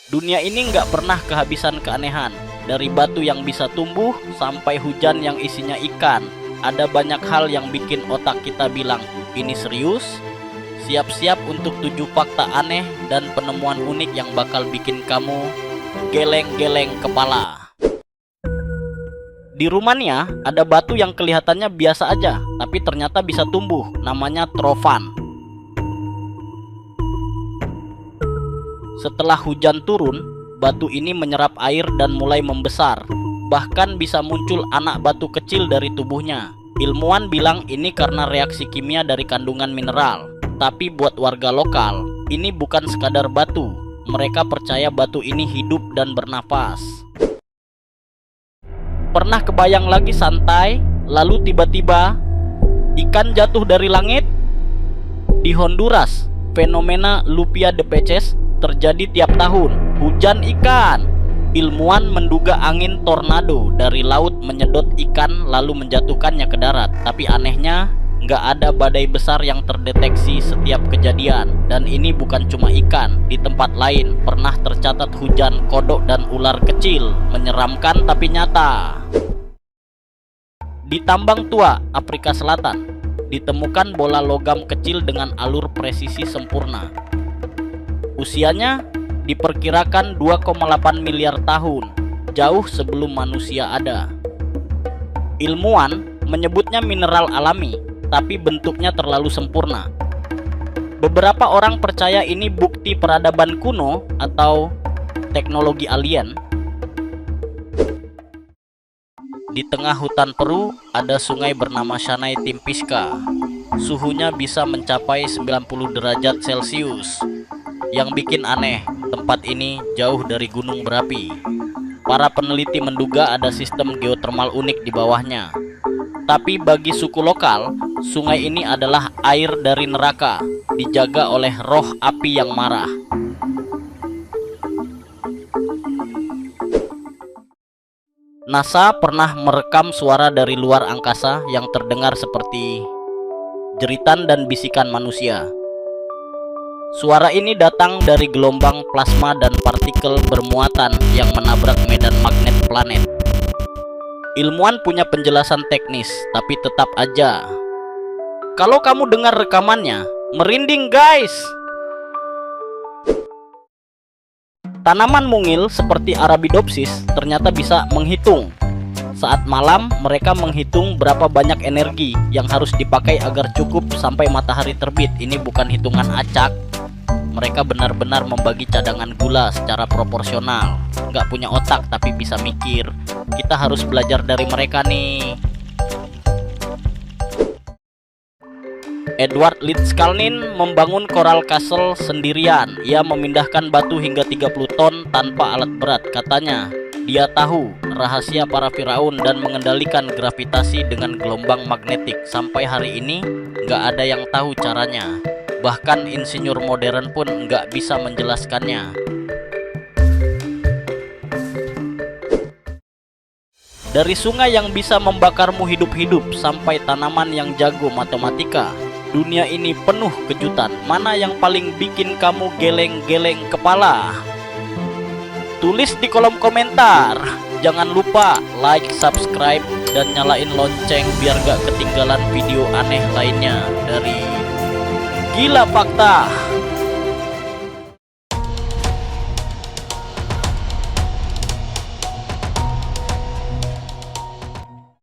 Dunia ini nggak pernah kehabisan keanehan. Dari batu yang bisa tumbuh sampai hujan yang isinya ikan. Ada banyak hal yang bikin otak kita bilang, ini serius? Siap-siap untuk 7 fakta aneh dan penemuan unik yang bakal bikin kamu geleng-geleng kepala. Di Rumania ada batu yang kelihatannya biasa aja, tapi ternyata bisa tumbuh, namanya trovan. Setelah hujan turun, batu ini menyerap air dan mulai membesar. Bahkan bisa muncul anak batu kecil dari tubuhnya. Ilmuwan bilang ini karena reaksi kimia dari kandungan mineral. Tapi buat warga lokal, ini bukan sekadar batu. Mereka percaya batu ini hidup dan bernapas. Pernah kebayang lagi santai, lalu tiba-tiba ikan jatuh dari langit? Di Honduras, fenomena Lluvia de Peces terjadi tiap tahun. Hujan ikan. Ilmuwan menduga angin tornado dari laut menyedot ikan lalu menjatuhkannya ke darat. Tapi anehnya, nggak ada badai besar yang terdeteksi setiap kejadian. Dan ini bukan cuma ikan. Di tempat lain pernah tercatat hujan kodok dan ular kecil. Menyeramkan tapi nyata. Di Tambang Tua, Afrika Selatan, ditemukan bola logam kecil dengan alur presisi sempurna. Usianya diperkirakan 2,8 miliar tahun, jauh sebelum manusia ada. Ilmuwan menyebutnya mineral alami, tapi bentuknya terlalu sempurna. Beberapa orang percaya ini bukti peradaban kuno atau teknologi alien. Di tengah hutan Peru ada sungai bernama Shanay Timpisca. Suhunya bisa mencapai 90 derajat Celcius. Yang bikin aneh, tempat ini jauh dari gunung berapi. Para peneliti menduga ada sistem geotermal unik di bawahnya. Tapi bagi suku lokal, sungai ini adalah air dari neraka, dijaga oleh roh api yang marah. NASA pernah merekam suara dari luar angkasa yang terdengar seperti jeritan dan bisikan manusia. Suara ini datang dari gelombang plasma dan partikel bermuatan yang menabrak medan magnet planet. Ilmuwan punya penjelasan teknis, tapi tetap aja, kalau kamu dengar rekamannya, merinding guys. Tanaman mungil seperti Arabidopsis ternyata bisa menghitung. Saat malam, mereka menghitung berapa banyak energi yang harus dipakai agar cukup sampai matahari terbit. Ini bukan hitungan acak. Mereka benar-benar membagi cadangan gula secara proporsional. Nggak punya otak tapi bisa mikir. Kita harus belajar dari mereka nih. Edward Lidskalnin membangun Coral Castle sendirian. Ia memindahkan batu hingga 30 ton tanpa alat berat. Katanya, dia tahu rahasia para firaun dan mengendalikan gravitasi dengan gelombang magnetik. Sampai hari ini, nggak ada yang tahu caranya. Bahkan insinyur modern pun nggak bisa menjelaskannya. Dari sungai yang bisa membakarmu hidup-hidup sampai tanaman yang jago matematika, dunia ini penuh kejutan. Mana yang paling bikin kamu geleng-geleng kepala? Tulis di kolom komentar. Jangan lupa like, subscribe, dan nyalain lonceng biar gak ketinggalan video aneh lainnya dari Gila Fakta.